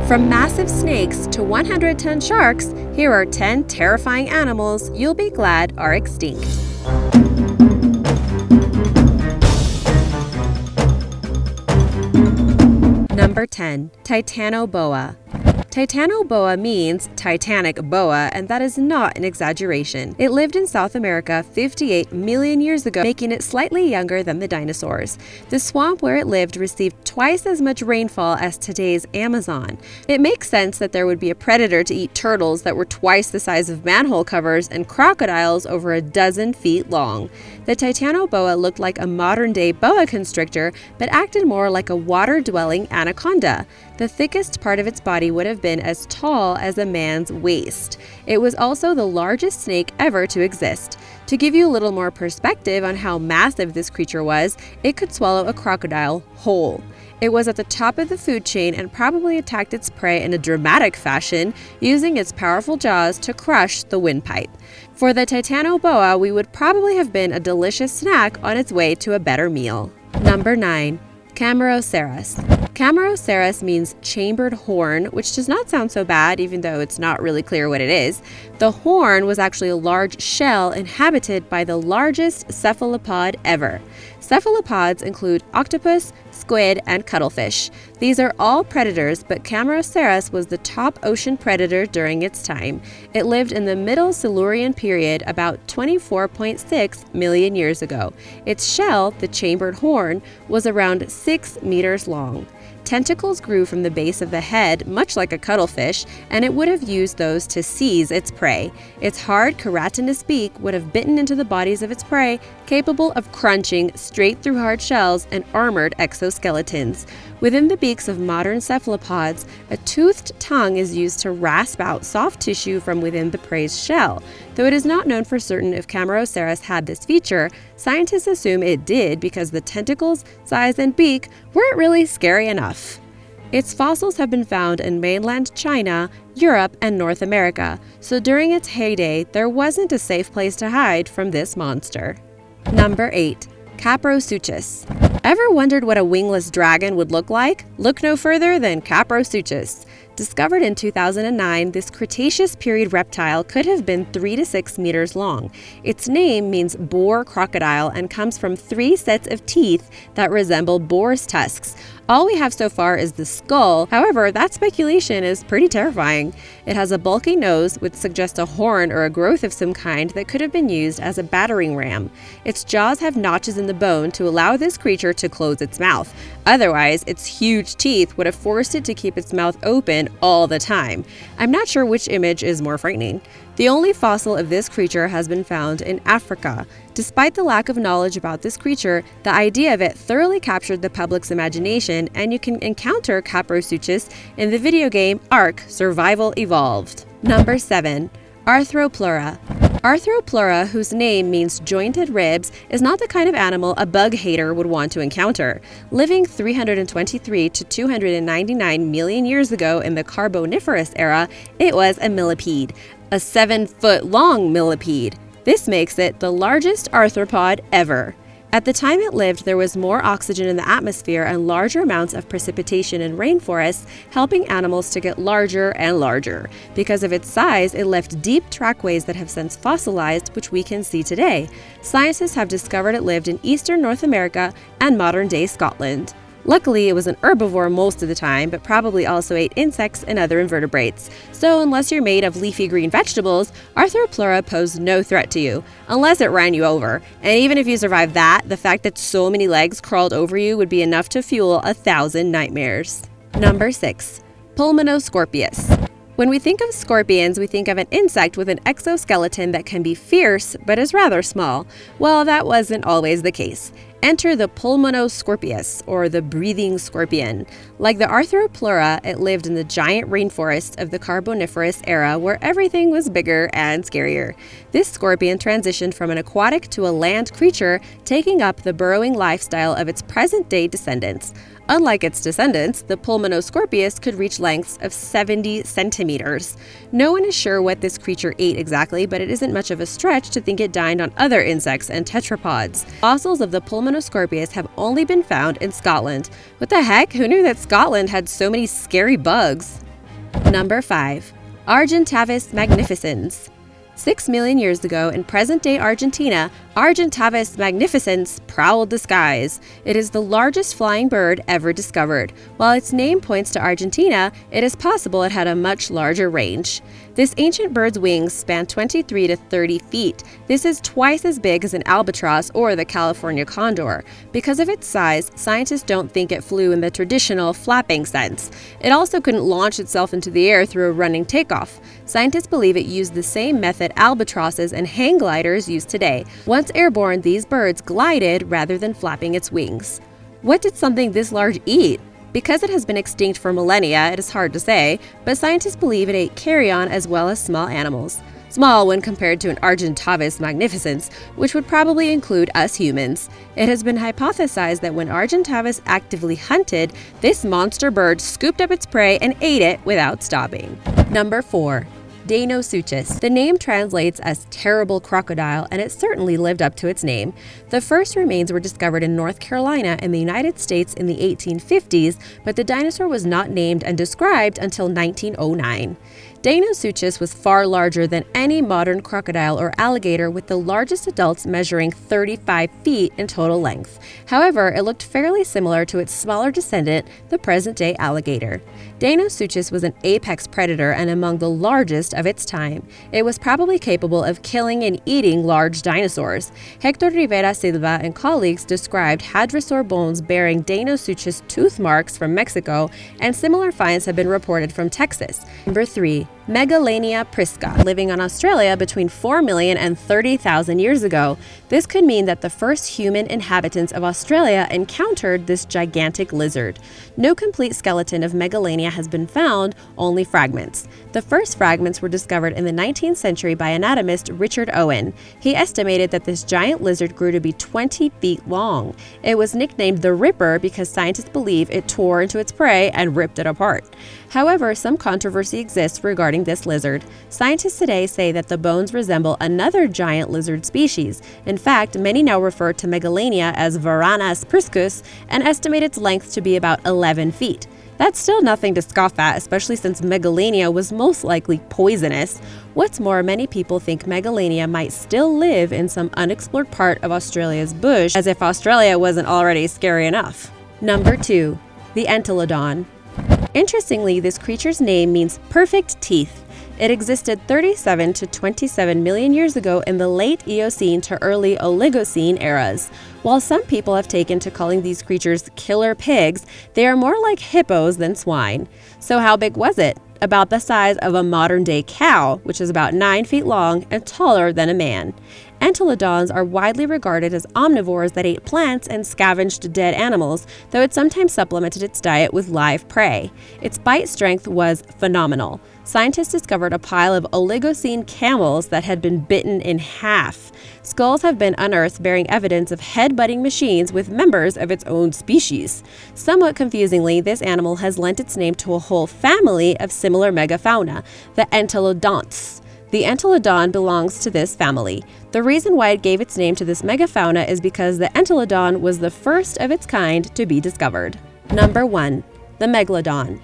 From massive snakes to 100-ton sharks, here are 10 terrifying animals you'll be glad are extinct. Number 10. Titanoboa. Titanoboa means Titanic boa, and that is not an exaggeration. It lived in South America 58 million years ago, making it slightly younger than the dinosaurs. The swamp where it lived received twice as much rainfall as today's Amazon. It makes sense that there would be a predator to eat turtles that were twice the size of manhole covers and crocodiles over a dozen feet long. The Titanoboa looked like a modern-day boa constrictor, but acted more like a water-dwelling anaconda. The thickest part of its body would have been as tall as a man's waist. It was also the largest snake ever to exist. To give you a little more perspective on how massive this creature was, it could swallow a crocodile whole. It was at the top of the food chain and probably attacked its prey in a dramatic fashion, using its powerful jaws to crush the windpipe. For the Titanoboa, we would probably have been a delicious snack on its way to a better meal. Number 9. Cameroceras. Cameroceras means chambered horn, which does not sound so bad, even though it's not really clear what it is. The horn was actually a large shell inhabited by the largest cephalopod ever. Cephalopods include octopus, squid, and cuttlefish. These are all predators, but Cameroceras was the top ocean predator during its time. It lived in the Middle Silurian period about 24.6 million years ago. Its shell, the chambered horn, was around 6 meters long. Tentacles grew from the base of the head, much like a cuttlefish, and it would have used those to seize its prey. Its hard, keratinous beak would have bitten into the bodies of its prey, capable of crunching straight through hard shells and armored exoskeletons. Within the beaks of modern cephalopods, a toothed tongue is used to rasp out soft tissue from within the prey's shell. Though it is not known for certain if Cameroceras had this feature, scientists assume it did because the tentacles, size, and beak weren't really scary enough. Its fossils have been found in mainland China, Europe, and North America, so during its heyday, there wasn't a safe place to hide from this monster. Number 8. Kaprosuchus. Ever wondered what a wingless dragon would look like? Look no further than Kaprosuchus. Discovered in 2009, this Cretaceous period reptile could have been 3 to 6 meters long. Its name means boar crocodile and comes from 3 sets of teeth that resemble boar's tusks. All we have so far is the skull. However, that speculation is pretty terrifying. It has a bulky nose, which suggests a horn or a growth of some kind that could have been used as a battering ram. Its jaws have notches in the bone to allow this creature to close its mouth. Otherwise, its huge teeth would have forced it to keep its mouth open all the time. I'm not sure which image is more frightening. The only fossil of this creature has been found in Africa. Despite the lack of knowledge about this creature, the idea of it thoroughly captured the public's imagination, and you can encounter Kaprosuchus in the video game Ark: Survival Evolved. Number 7. Arthropleura. Arthropleura, whose name means jointed ribs, is not the kind of animal a bug hater would want to encounter. Living 323 to 299 million years ago in the Carboniferous era, it was a millipede, a 7-foot-long millipede. This makes it the largest arthropod ever. At the time it lived, there was more oxygen in the atmosphere and larger amounts of precipitation in rainforests, helping animals to get larger and larger. Because of its size, it left deep trackways that have since fossilized, which we can see today. Scientists have discovered it lived in eastern North America and modern-day Scotland. Luckily, it was an herbivore most of the time, but probably also ate insects and other invertebrates. So unless you're made of leafy green vegetables, Arthropleura posed no threat to you, unless it ran you over. And even if you survived that, the fact that so many legs crawled over you would be enough to fuel 1,000 nightmares. Number 6. Pulmonoscorpius. When we think of scorpions, we think of an insect with an exoskeleton that can be fierce, but is rather small. Well, that wasn't always the case. Enter the Pulmonoscorpius, or the breathing scorpion. Like the Arthropleura, it lived in the giant rainforests of the Carboniferous era, where everything was bigger and scarier. This scorpion transitioned from an aquatic to a land creature, taking up the burrowing lifestyle of its present-day descendants. Unlike its descendants, the Pulmonoscorpius could reach lengths of 70 centimeters. No one is sure what this creature ate exactly, but it isn't much of a stretch to think it dined on other insects and tetrapods. Fossils of the Pulmonoscorpius have only been found in Scotland. What the heck? Who knew that Scotland had so many scary bugs? Number 5. Argentavis Magnificens. 6 million years ago, in present-day Argentina, Argentavis Magnificens prowled the skies. It is the largest flying bird ever discovered. While its name points to Argentina, it is possible it had a much larger range. This ancient bird's wings span 23 to 30 feet. This is twice as big as an albatross or the California condor. Because of its size, scientists don't think it flew in the traditional flapping sense. It also couldn't launch itself into the air through a running takeoff. Scientists believe it used the same method albatrosses and hang gliders use today. Once airborne, these birds glided rather than flapping its wings. What did something this large eat? Because it has been extinct for millennia, it is hard to say, but scientists believe it ate carrion as well as small animals. Small when compared to an Argentavis magnificens, which would probably include us humans. It has been hypothesized that when Argentavis actively hunted, this monster bird scooped up its prey and ate it without stopping. Number 4. Deinosuchus. The name translates as terrible crocodile, and it certainly lived up to its name. The first remains were discovered in North Carolina in the United States in the 1850s, but the dinosaur was not named and described until 1909. Deinosuchus was far larger than any modern crocodile or alligator, with the largest adults measuring 35 feet in total length. However, it looked fairly similar to its smaller descendant, the present-day alligator. Deinosuchus was an apex predator and among the largest of its time. It was probably capable of killing and eating large dinosaurs. Hector Rivera Silva and colleagues described hadrosaur bones bearing Deinosuchus tooth marks from Mexico, and similar finds have been reported from Texas. Number 3. Megalania Prisca, living on Australia between 4 million and 30,000 years ago. This could mean that the first human inhabitants of Australia encountered this gigantic lizard. No complete skeleton of Megalania has been found, only fragments. The first fragments were discovered in the 19th century by anatomist Richard Owen. He estimated that this giant lizard grew to be 20 feet long. It was nicknamed the Ripper because scientists believe it tore into its prey and ripped it apart. However, some controversy exists regarding this lizard. Scientists today say that the bones resemble another giant lizard species. In fact, many now refer to Megalania as Varanus priscus and estimate its length to be about 11 feet. That's still nothing to scoff at, especially since Megalania was most likely poisonous. What's more, many people think Megalania might still live in some unexplored part of Australia's bush, as if Australia wasn't already scary enough. Number 2. The Entelodon. Interestingly, this creature's name means perfect teeth. It existed 37 to 27 million years ago in the late Eocene to early Oligocene eras. While some people have taken to calling these creatures killer pigs, they are more like hippos than swine. So how big was it? About the size of a modern-day cow, which is about 9 feet long and taller than a man. Entelodons are widely regarded as omnivores that ate plants and scavenged dead animals, though it sometimes supplemented its diet with live prey. Its bite strength was phenomenal. Scientists discovered a pile of Oligocene camels that had been bitten in half. Skulls have been unearthed bearing evidence of head-butting machines with members of its own species. Somewhat confusingly, this animal has lent its name to a whole family of similar megafauna, the Entelodonts. The Entelodon belongs to this family. The reason why it gave its name to this megafauna is because the Entelodon was the first of its kind to be discovered. Number 1. The Megalodon.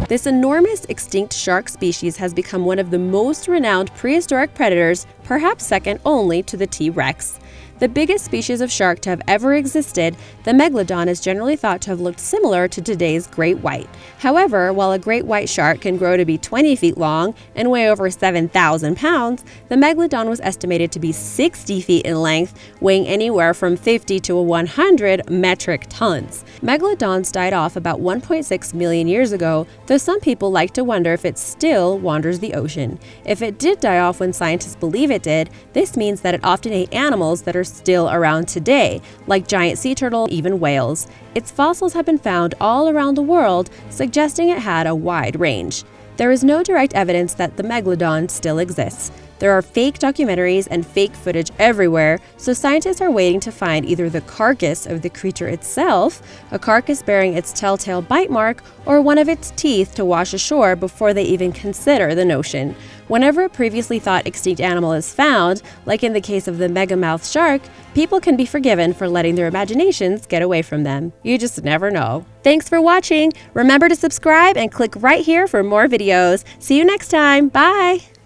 This enormous extinct shark species has become one of the most renowned prehistoric predators, perhaps second only to the T-Rex. The biggest species of shark to have ever existed, the Megalodon is generally thought to have looked similar to today's great white. However, while a great white shark can grow to be 20 feet long and weigh over 7,000 pounds, the Megalodon was estimated to be 60 feet in length, weighing anywhere from 50 to 100 metric tons. Megalodons died off about 1.6 million years ago, though some people like to wonder if it still wanders the ocean. If it did die off when scientists believe it did, this means that it often ate animals that are still around today, like giant sea turtles, even whales. Its fossils have been found all around the world, suggesting it had a wide range. There is no direct evidence that the Megalodon still exists. There are fake documentaries and fake footage everywhere, so scientists are waiting to find either the carcass of the creature itself, a carcass bearing its telltale bite mark, or one of its teeth to wash ashore before they even consider the notion. Whenever a previously thought extinct animal is found, like in the case of the megamouth shark, people can be forgiven for letting their imaginations get away from them. You just never know. Thanks for watching. Remember to subscribe and click right here for more videos. See you next time. Bye!